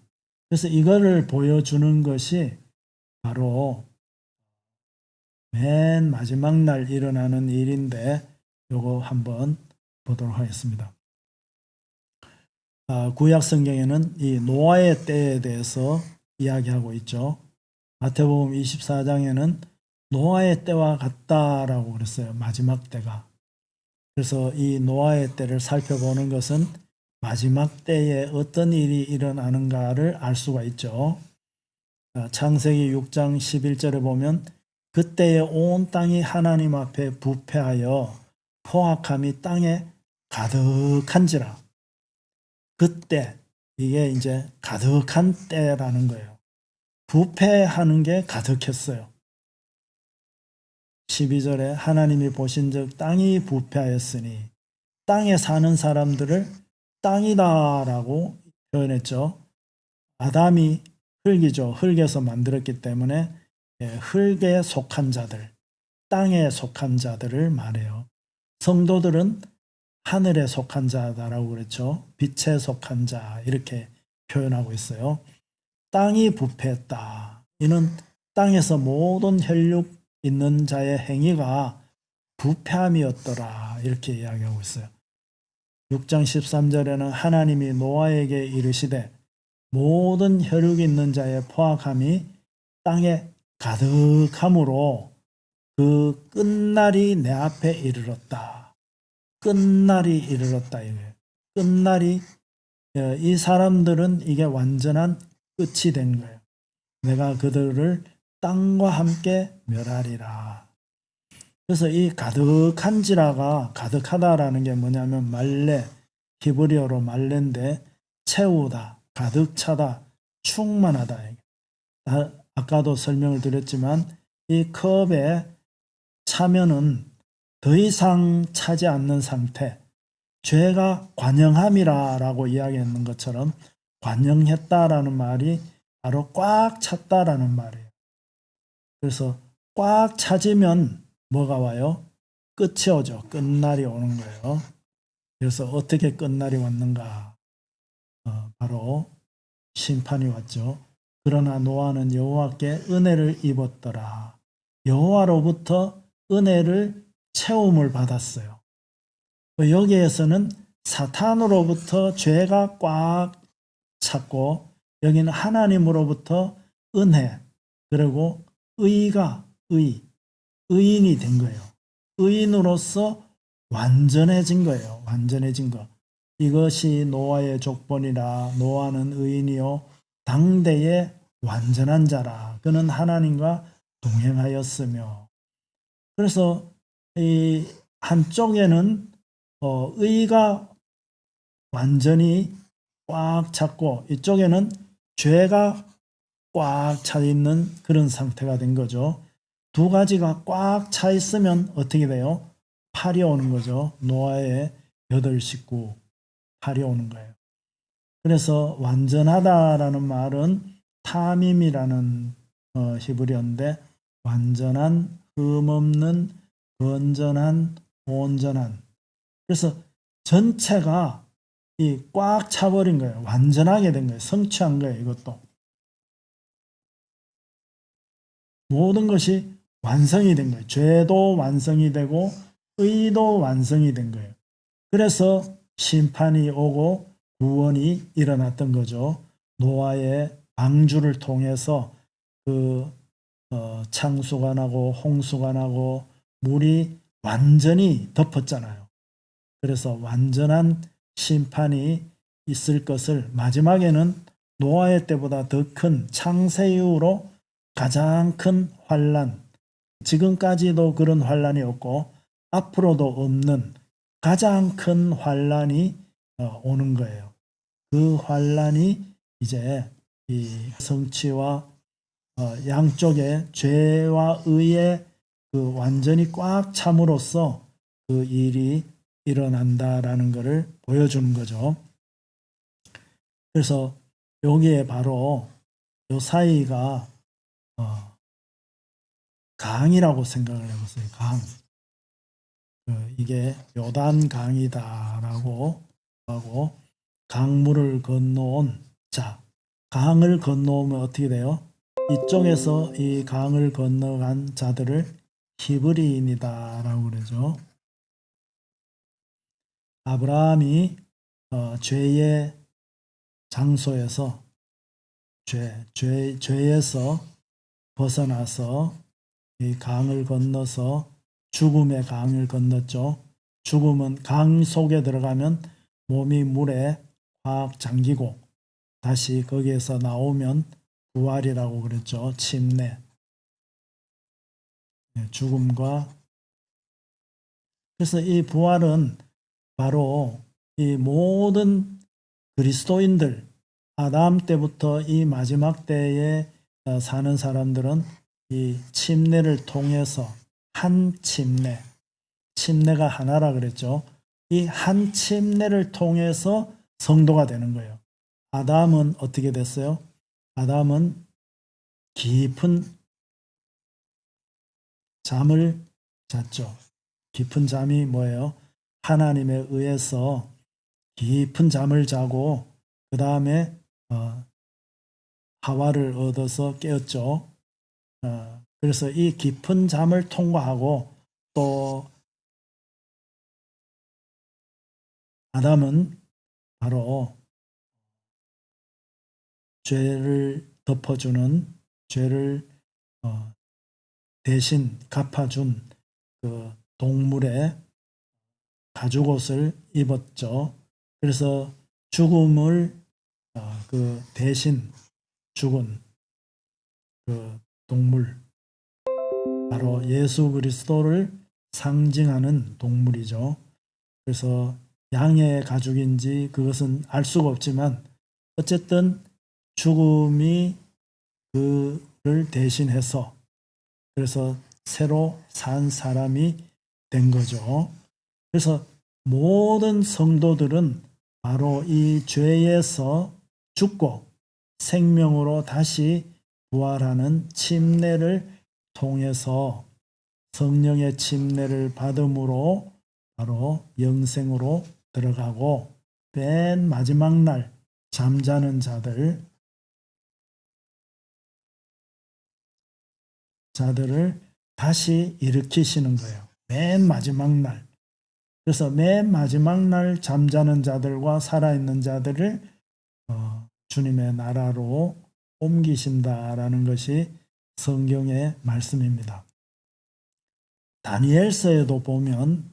그래서 이거를 보여주는 것이 바로 맨 마지막 날 일어나는 일인데 요거 한번 보도록 하겠습니다. 구약 성경에는 이 노아의 때에 대해서 이야기하고 있죠. 마태복음 24장에는 노아의 때와 같다라고 그랬어요. 마지막 때가. 그래서 이 노아의 때를 살펴보는 것은 마지막 때에 어떤 일이 일어나는가를 알 수가 있죠. 창세기 6장 11절에 보면 그때에 온 땅이 하나님 앞에 부패하여 포악함이 땅에 가득한지라. 그때 이게 이제 가득한 때라는 거예요. 부패하는 게 가득했어요. 12절에 하나님이 보신즉 땅이 부패하였으니 땅에 사는 사람들을 땅이다라고 표현했죠. 아담이 흙이죠. 흙에서 만들었기 때문에 흙에 속한 자들, 땅에 속한 자들을 말해요. 성도들은 하늘에 속한 자다라고 그랬죠. 빛에 속한 자 이렇게 표현하고 있어요. 땅이 부패했다. 이는 땅에서 모든 혈육 있는 자의 행위가 부패함이었더라. 이렇게 이야기하고 있어요. 6장 13절에는 하나님이 노아에게 이르시되 모든 혈육 있는 자의 포악함이 땅에 가득함으로 그 끝날이 내 앞에 이르렀다. 끝날이 이르렀다. 이거예요. 끝날이 이 사람들은 이게 완전한 끝이 된 거예요. 내가 그들을 땅과 함께 멸하리라. 그래서 이 가득한지라가 가득하다라는 게 뭐냐면 말레, 히브리어로 말레인데 채우다, 가득 차다, 충만하다. 아까도 설명을 드렸지만 이 컵에 차면은 더 이상 차지 않는 상태, 죄가 관영함이라고 이야기했는 것처럼 관영했다라는 말이 바로 꽉 찼다라는 말이에요. 그래서 꽉 차지면 뭐가 와요? 끝이 오죠. 끝날이 오는 거예요. 그래서 어떻게 끝날이 왔는가? 바로 심판이 왔죠. 그러나 노아는 여호와께 은혜를 입었더라. 여호와로부터 은혜를 채움을 받았어요. 여기에서는 사탄으로부터 죄가 꽉 찼고 여기는 하나님으로부터 은혜 그리고 의인이 된 거예요. 의인으로서 완전해진 거예요. 완전해진 거. 이것이 노아의 족본이라. 노아는 의인이요 당대의 완전한 자라. 그는 하나님과 동행하였으며. 그래서 이 한쪽에는 의가 완전히 꽉 찼고 이쪽에는 죄가 꽉 차 있는 그런 상태가 된 거죠. 두 가지가 꽉 차 있으면 어떻게 돼요? 팔이 오는 거죠. 노아의 8식구 팔이 오는 거예요. 그래서 완전하다라는 말은 타밈이라는 히브리어인데 완전한 흠없는 건전한 온전한. 그래서 전체가 이 꽉 차버린 거예요. 완전하게 된 거예요. 성취한 거예요. 이것도. 모든 것이 완성이 된 거예요. 죄도 완성이 되고 의도 완성이 된 거예요. 그래서 심판이 오고 구원이 일어났던 거죠. 노아의 방주를 통해서 그 창수가 나고 홍수가 나고 물이 완전히 덮었잖아요. 그래서 완전한 심판이 있을 것을 마지막에는 노아의 때보다 더 큰 창세 이후로 가장 큰 환난, 지금까지도 그런 환난이 없고 앞으로도 없는 가장 큰 환난이 오는 거예요. 그 환난이 이제 이 성취와 양쪽의 죄와 의의 그 완전히 꽉 참으로써 그 일이 일어난다라는 것을 보여주는 거죠. 그래서 여기에 바로 요 사이가 강이라고 생각을 해보세요. 강. 이게 요단 강이다라고 하고 강물을 건너온 자, 강을 건너오면 어떻게 돼요? 이쪽에서 이 강을 건너간 자들을 히브리인이다라고 그러죠. 아브라함이 죄의 장소에서 죄에서 벗어나서 이 강을 건너서 죽음의 강을 건넜죠. 죽음은 강 속에 들어가면 몸이 물에 확 잠기고 다시 거기에서 나오면 부활이라고 그랬죠. 침례. 죽음과 그래서 이 부활은 바로 이 모든 그리스도인들 아담 때부터 이 마지막 때에 사는 사람들은 이 침례를 통해서 한 침례가 하나라 그랬죠. 이 한 침례를 통해서 성도가 되는 거예요. 아담은 어떻게 됐어요? 아담은 깊은 잠을 잤죠. 깊은 잠이 뭐예요? 하나님에 의해서 깊은 잠을 자고 그 다음에 하와를 얻어서 깨었죠. 그래서 이 깊은 잠을 통과하고 또 아담은 바로 죄를 덮어주는 죄를 대신 갚아준 그 동물의 가죽옷을 입었죠. 그래서 죽음을 그 대신 죽은 그 동물 바로 예수 그리스도를 상징하는 동물이죠. 그래서 양의 가죽인지 그것은 알 수가 없지만 어쨌든 죽음이 그를 대신해서 그래서 새로 산 사람이 된 거죠. 그래서 모든 성도들은 바로 이 죄에서 죽고 생명으로 다시 부활하는 침례를 통해서 성령의 침례를 받음으로 바로 영생으로 들어가고 맨 마지막 날 잠자는 자들을 다시 일으키시는 거예요. 맨 마지막 날. 그래서 맨 마지막 날 잠자는 자들과 살아있는 자들을 주님의 나라로 옮기신다라는 것이 성경의 말씀입니다. 다니엘서에도 보면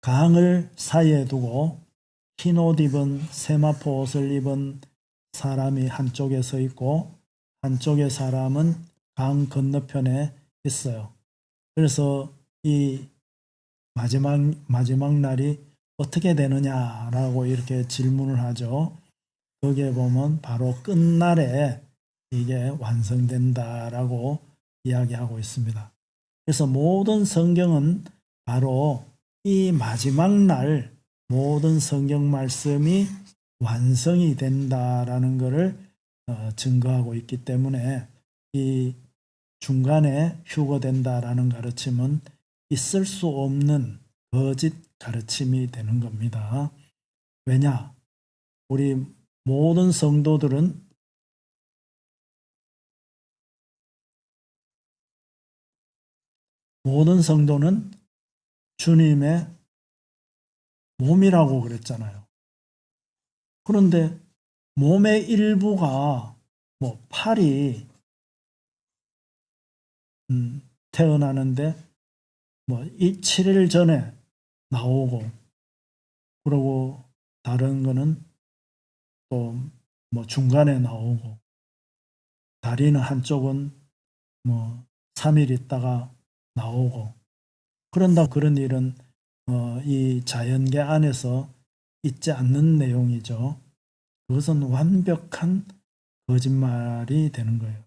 강을 사이에 두고 흰옷 입은 세마포 옷을 입은 사람이 한쪽에 서 있고 한쪽의 사람은 강 건너편에 있어요. 그래서 이 마지막 날이 어떻게 되느냐라고 이렇게 질문을 하죠. 거기에 보면 바로 끝날에 이게 완성된다라고 이야기하고 있습니다. 그래서 모든 성경은 바로 이 마지막 날 모든 성경 말씀이 완성이 된다라는 것을 증거하고 있기 때문에 이 중간에 휴거된다라는 가르침은 있을 수 없는 거짓 가르침이 되는 겁니다. 왜냐? 우리 모든 성도들은 모든 성도는 주님의 몸이라고 그랬잖아요. 그런데 몸의 일부가 뭐 팔이 태어나는데 뭐 7일 전에 나오고 그러고 다른 거는 또 뭐 중간에 나오고 다리는 한쪽은 뭐 3일 있다가 나오고 그런다 그런 일은 이 자연계 안에서 있지 않는 내용이죠. 그것은 완벽한 거짓말이 되는 거예요.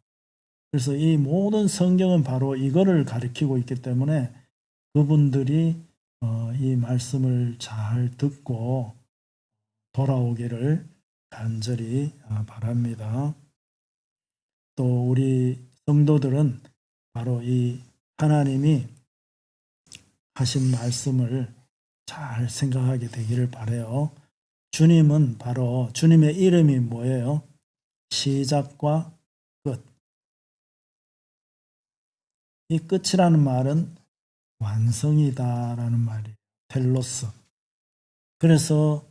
그래서 이 모든 성경은 바로 이거를 가리키고 있기 때문에 그분들이 이 말씀을 잘 듣고 돌아오기를 간절히 바랍니다. 또 우리 성도들은 바로 이 하나님이 하신 말씀을 잘 생각하게 되기를 바라요. 주님은 바로 주님의 이름이 뭐예요? 시작과 끝. 이 끝이라는 말은 완성이다라는 말이에요. 텔로스. 그래서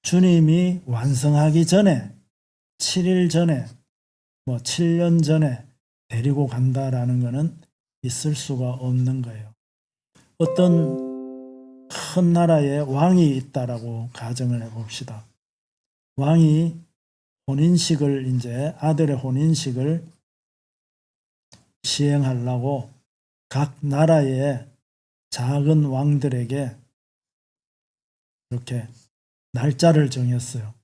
주님이 완성하기 전에 7일 전에 뭐 7년 전에 데리고 간다라는 것은 있을 수가 없는 거예요. 어떤 큰 나라에 왕이 있다라고 가정을 해봅시다. 왕이 혼인식을 이제 아들의 혼인식을 시행하려고 각 나라의 작은 왕들에게 이렇게 날짜를 정했어요.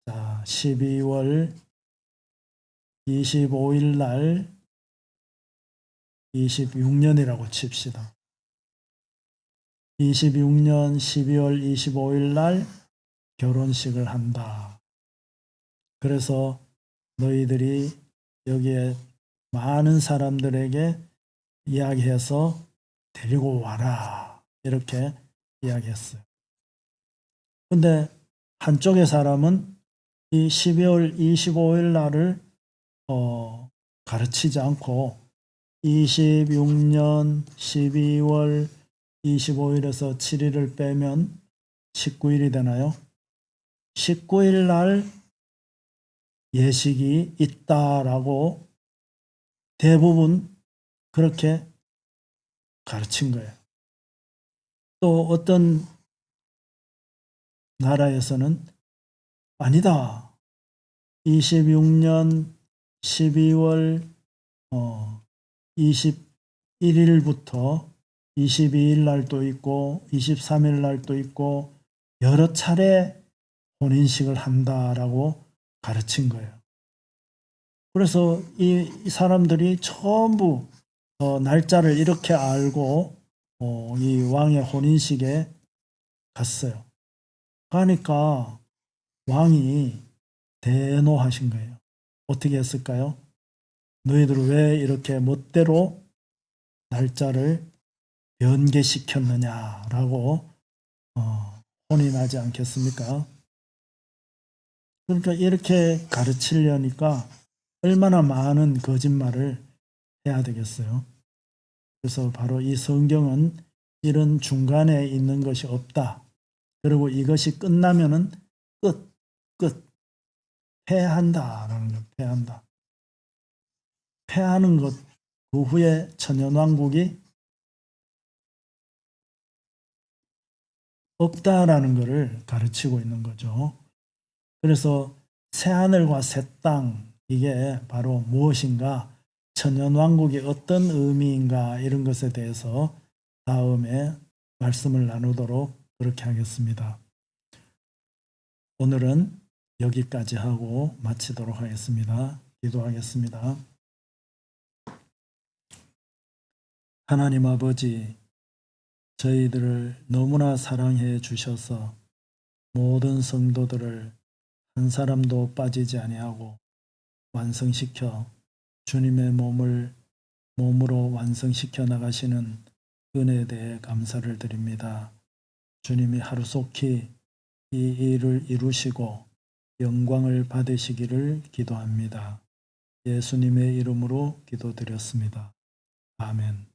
자, 12월 25일 날 26년이라고 칩시다. 26년 12월 25일 날 결혼식을 한다. 그래서 너희들이 여기에 많은 사람들에게 이야기해서 데리고 와라. 이렇게 이야기했어요. 근데 한쪽의 사람은 이 12월 25일 날을 가르치지 않고 26년 12월 25일에서 7일을 빼면 19일이 되나요? 19일 날 예식이 있다라고 대부분 그렇게 가르친 거예요. 또 어떤 나라에서는 아니다. 26년 12월 21일부터 22일 날도 있고 23일 날도 있고 여러 차례 혼인식을 한다라고 가르친 거예요. 그래서 이 사람들이 전부 날짜를 이렇게 알고 이 왕의 혼인식에 갔어요. 가니까 왕이 대노하신 거예요. 어떻게 했을까요? 너희들 왜 이렇게 멋대로 날짜를 변개시켰느냐라고 혼인하지 않겠습니까? 그러니까 이렇게 가르치려니까 얼마나 많은 거짓말을 해야 되겠어요. 그래서 바로 이 성경은 이런 중간에 있는 것이 없다. 그리고 이것이 끝나면은 끝, 패한다라는 것, 패한다. 패하는 것, 그 후에 천연왕국이 없다라는 것을 가르치고 있는 거죠. 그래서 새하늘과 새 땅, 이게 바로 무엇인가, 천연왕국이 어떤 의미인가 이런 것에 대해서 다음에 말씀을 나누도록 그렇게 하겠습니다. 오늘은 여기까지 하고 마치도록 하겠습니다. 기도하겠습니다. 하나님 아버지, 저희들을 너무나 사랑해 주셔서 모든 성도들을 한 사람도 빠지지 아니하고 완성시켜 주님의 몸으로 완성시켜 나가시는 은혜에 대해 감사를 드립니다. 주님이 하루속히 이 일을 이루시고 영광을 받으시기를 기도합니다. 예수님의 이름으로 기도드렸습니다. 아멘.